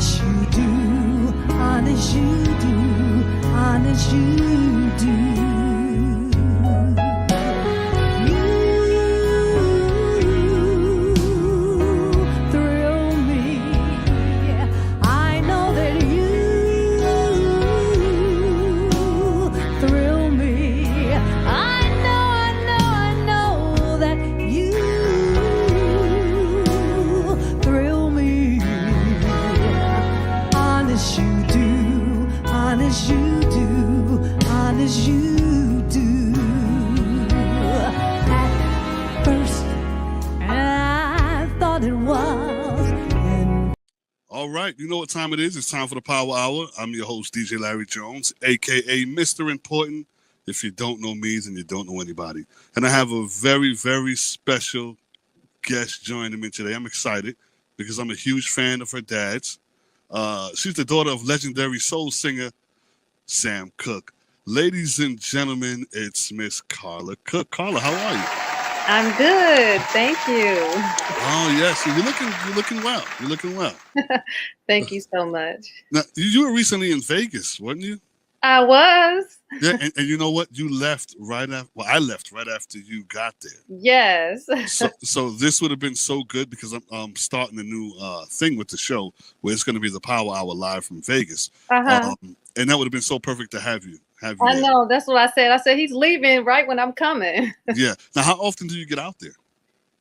Honest you do, honest you do, honest you do. All right, you know what time it is. It's time for the Power Hour. I'm your host, DJ Larry Jones, a.k.a. Mr. Important. If you don't know me, then you don't know anybody. And I have a very, very special guest joining me today. I'm excited because I'm a huge fan of her dad's. She's the daughter of legendary soul singer Sam Cooke. Ladies and gentlemen, it's Miss Carla Cooke. Carla, how are you? I'm good, thank you. Oh yes, you're looking well. You're looking well. Thank you so much. Now, you were recently in Vegas, weren't you? I was. Yeah, and you know what? You left right after. Well, I left right after you got there. Yes. So this would have been so good because I'm starting a new thing with the show where it's going to be the Power Hour live from Vegas. Uh-huh. And that would have been so perfect to have you. I know. That's what I said. I said he's leaving right when I'm coming. Yeah. Now, how often do you get out there?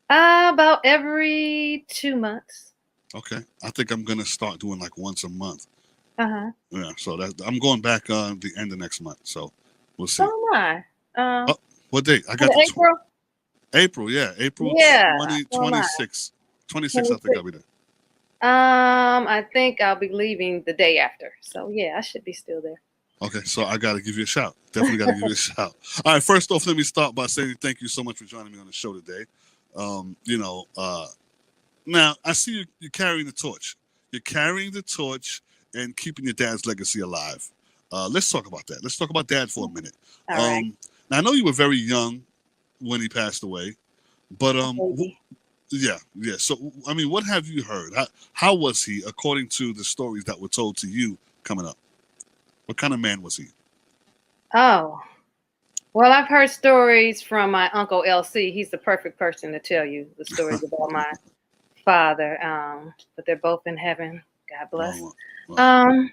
About every 2 months. Okay. I think I'm going to start doing like once a month. Uh-huh. Yeah. So I'm going back the end of next month. So we'll see. So am I. What date? I got April. April. Yeah. April. Yeah. 26. 26. I think I'll be there. I think I'll be leaving the day after. So yeah, I should be still there. Okay, so I got to give you a shout. Definitely got to give you a shout. All right, first off, let me start by saying thank you so much for joining me on the show today. Now I see you're carrying the torch. You're carrying the torch and keeping your dad's legacy alive. Let's talk about that. Let's talk about Dad for a minute. All right. Now I know you were very young when he passed away, but yeah. So I mean, what have you heard? How was he, according to the stories that were told to you coming up? What kind of man was he? Oh, well, I've heard stories from my uncle LC. He's the perfect person to tell you the stories about my father. But they're both in heaven. God bless. Wow.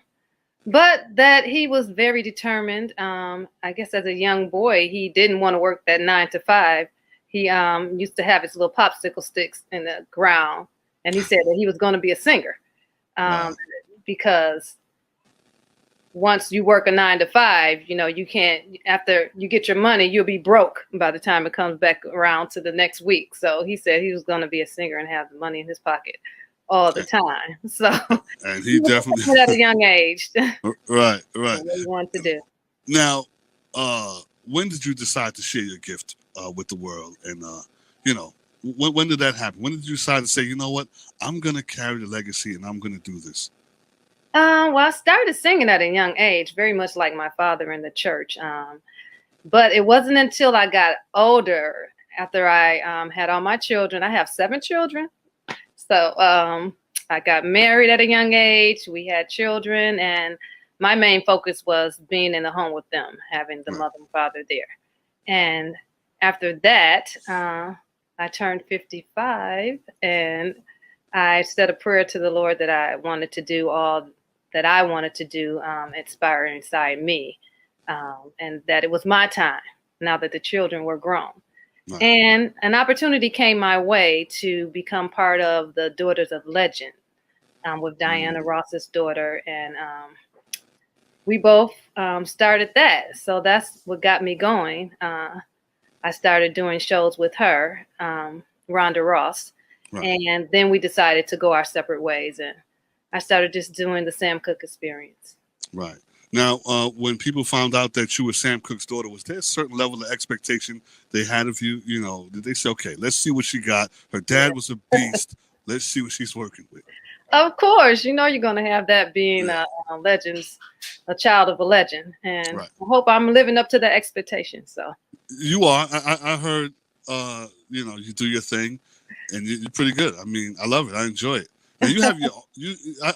But that he was very determined. I guess as a young boy, he didn't want to work that 9 to 5. He used to have his little popsicle sticks in the ground, and he said that he was going to be a singer because once you work a 9 to 5, you can't, after you get your money, you'll be broke by the time it comes back around to the next week. So he said he was going to be a singer and have the money in his pocket all the time. So and he definitely at a young age. Right. What he wanted to do. Now, when did you decide to share your gift with the world? And when did that happen? When did you decide to say, you know what, I'm going to carry the legacy and I'm going to do this? Well, I started singing at a young age, very much like my father in the church. But it wasn't until I got older, after I had all my children. I have 7 children. So I got married at a young age. We had children, and my main focus was being in the home with them, having the mother and father there. And after that, I turned 55, and I said a prayer to the Lord that I wanted to do all that I wanted to do, inspire inside me, and that it was my time now that the children were grown. Right. And an opportunity came my way to become part of the Daughters of Legend with Diana Ross's daughter, and we both started that. So that's what got me going. I started doing shows with her, Rhonda Ross, and then we decided to go our separate ways, and I started just doing the Sam Cooke experience. Right. Now, when people found out that you were Sam Cooke's daughter, was there a certain level of expectation they had of you? Did they say, okay, let's see what she got. Her dad was a beast. Let's see what she's working with. Of course. You're going to have that being a child of a legend. And I hope I'm living up to that expectation. So you are. I heard, you do your thing, and you're pretty good. I mean, I love it. I enjoy it. Now you have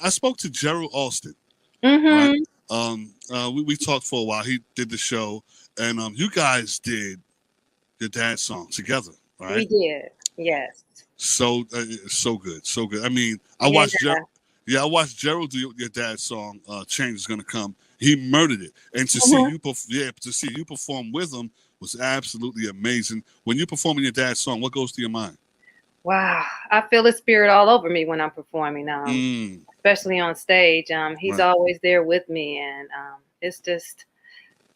I spoke to Gerald Alston. Mm-hmm. Right? We talked for a while. He did the show, and you guys did your dad's song together, right? We did. Yes. So so good, so good. I mean, Yeah. I watched Gerald do your dad's song. Change is gonna come. He murdered it, and to see Mhm. you perform with him was absolutely amazing. When you performing your dad's song, what goes to your mind? Wow. I feel his spirit all over me when I'm performing. Mm, Especially on stage. He's right, always there with me, and it's just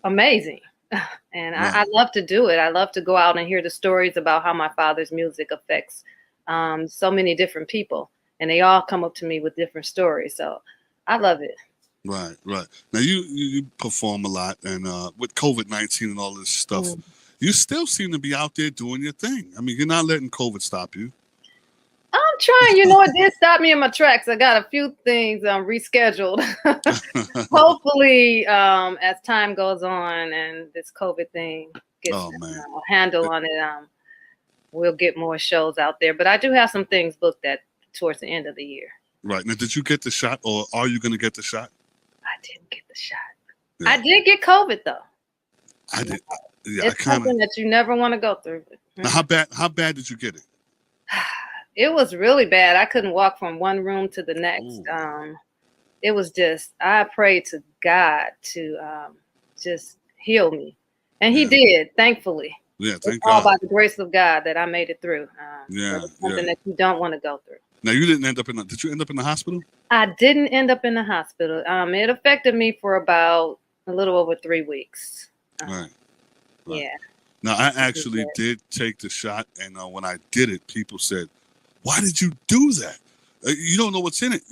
amazing. And I right. love to do it. I love to go out and hear the stories about how my father's music affects so many different people, and they all come up to me with different stories. So I love it. Right, right. Now you perform a lot, and with COVID-19 and all this stuff, Mm. you still seem to be out there doing your thing. I mean, you're not letting COVID stop you. I'm trying. It did stop me in my tracks. I got a few things rescheduled. Hopefully, as time goes on and this COVID thing gets Oh man, a handle on it, we'll get more shows out there. But I do have some things booked towards the end of the year. right. Now, did you get the shot, or are you going to get the shot? I didn't get the shot. Yeah. I did get COVID though. I did. Yeah, It's something that you never want to go through. Now, how bad did you get it? It was really bad. I couldn't walk from one room to the next. Ooh. It was just, I prayed to God to just heal me. And he did, thankfully. Yeah, thank It's all God. by the grace of God that I made it through. Yeah, It's something that you don't want to go through. Now, you didn't end up did you end up in the hospital? I didn't end up in the hospital. It affected me for about a little over 3 weeks. Right. Yeah. Now, I actually did take the shot, and when I did it, people said, "Why did you do that? You don't know what's in it."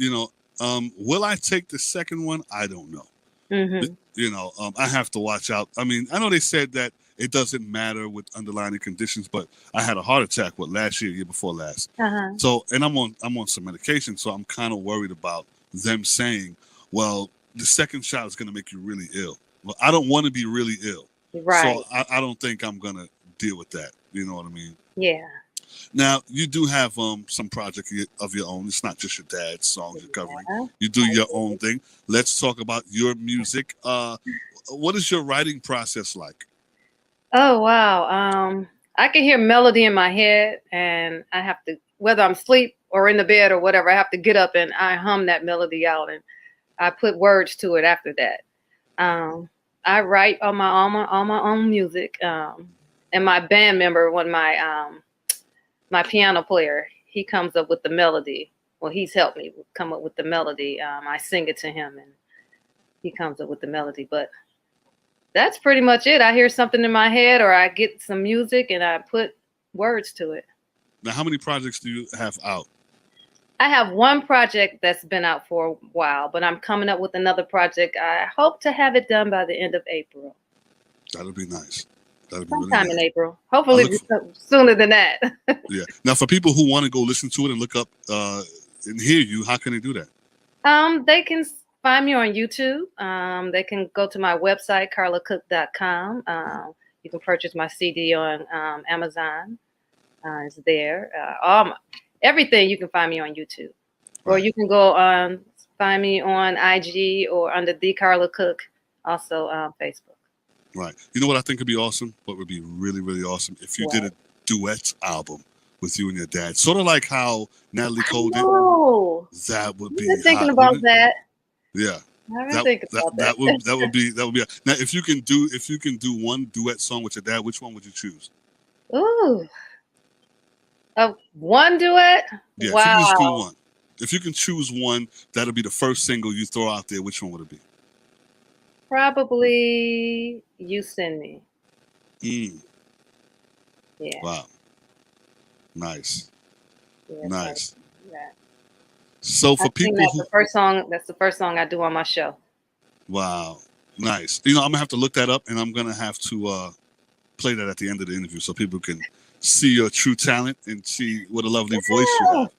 Will I take the second one? I don't know. Mm-hmm. I have to watch out. I mean, I know they said that it doesn't matter with underlying conditions, but I had a heart attack year before last. Uh-huh. So, and I'm on some medication, so I'm kind of worried about them saying, "Well, the second shot is going to make you really ill." Well, I don't want to be really ill. Right. So I don't think I'm gonna deal with that. You know what I mean? Yeah. Now you do have some project of your own. It's not just your dad's songs you're covering. Yeah. You do your own thing. Let's talk about your music. What is your writing process like? Oh wow. I can hear melody in my head, and I have to, whether I'm asleep or in the bed or whatever, I have to get up and I hum that melody out, and I put words to it after that. I write on my own music. And my band member, my piano player, he comes up with the melody. Well, he's helped me come up with the melody. I sing it to him, and he comes up with the melody. But that's pretty much it. I hear something in my head, or I get some music and I put words to it. Now, how many projects do you have out? I have one project that's been out for a while, but I'm coming up with another project. I hope to have it done by the end of April. That'll be nice. That'll be Sometime really in nice. April. Hopefully sooner than that. Yeah. Now, for people who want to go listen to it and look up and hear you, how can they do that? They can find me on YouTube. They can go to my website, CARLACOOKE.com. You can purchase my CD on Amazon. It's there. Everything you can find me on YouTube. Or you can go find me on IG or under the Carla Cook, also on Facebook. Right. You know what I think would be awesome? What would be really, really awesome? If you did a duet album with you and your dad. Sort of like how Natalie Cole did. Oh, That would be been thinking hot, about wouldn't it? that. Yeah. I've been thinking about that. That would be now if you can do one duet song with your dad, which one would you choose? Ooh. One duet? Yeah, Wow. if you can just do one. If you can choose one, that'll be the first single you throw out there. Which one would it be? Probably You Send Me. Yeah. Wow. Nice. Yeah, Nice. Yeah. So for people that's who that's the first song I do on my show. Wow. Nice. I'm gonna have to look that up, and I'm gonna have to play that at the end of the interview so people can see your true talent and see what a lovely voice you have.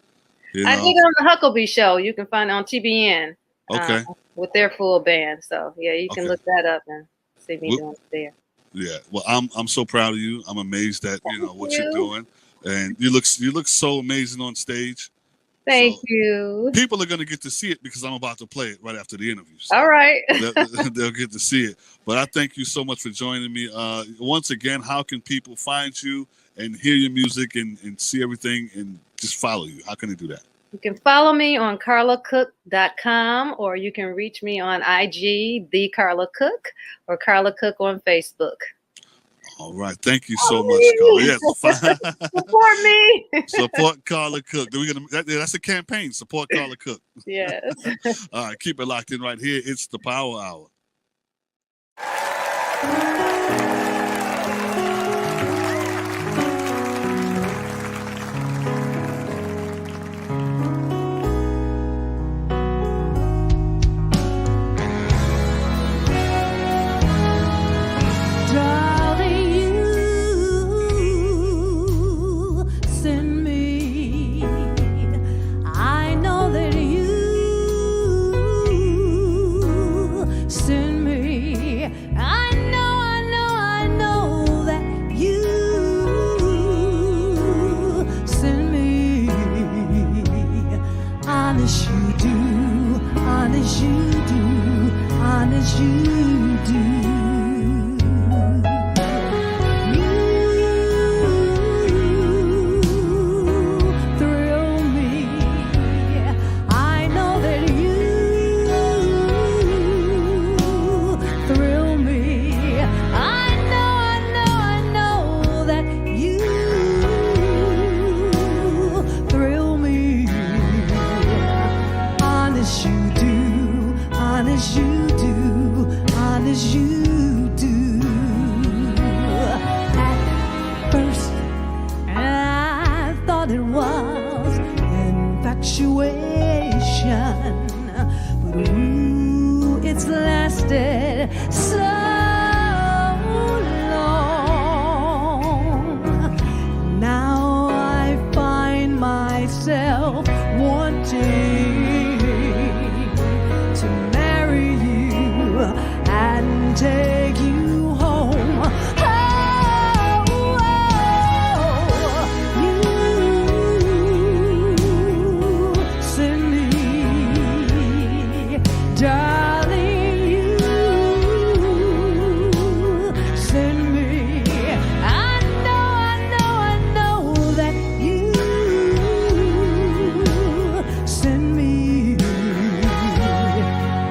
I did it on the Huckabee Show. You can find it on TBN. Okay. With their full band. So yeah, you can look that up and see me doing it there. Yeah. Well, I'm so proud of you. I'm amazed at what you're doing, and you look so amazing on stage. Thank So, you. people are going to get to see it because I'm about to play it right after the interview. So All right. they'll get to see it. But I thank you so much for joining me. Once again, how can people find you and hear your music and see everything and just follow you? How can they do that? You can follow me on CARLACOOKE.com, or you can reach me on IG, The Carla Cook, or Carla Cook on Facebook. All right. Thank you so much, Carla. Yes. Support me. Support Carla Cook. That's a campaign. Support Carla Cook. Yes. All right. Keep it locked in right here. It's the Power Hour. Darling, you send me. I know that you send me. I know that you send me. Honest you do, honest you do, honest you do. But ooh, it's lasted so long. Now I find myself wanting to marry you and take you home. Darling, you send me. I know that you send me.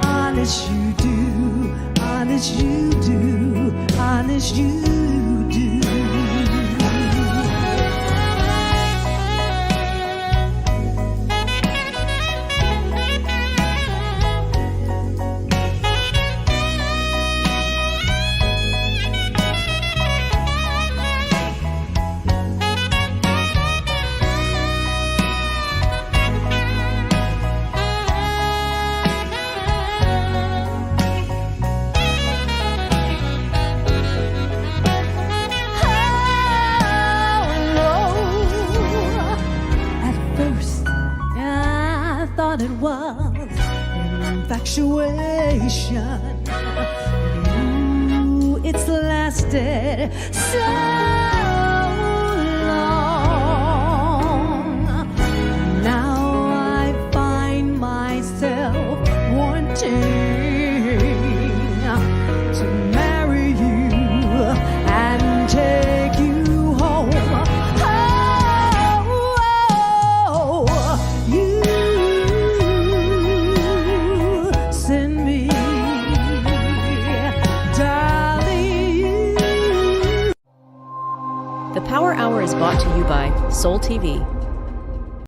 Honest you do, honest you do, honest you do. It was infatuation. Ooh, it's lasted so long. Now I find myself wanting to marry you and take you home. The Power Hour is brought to you by Soul TV.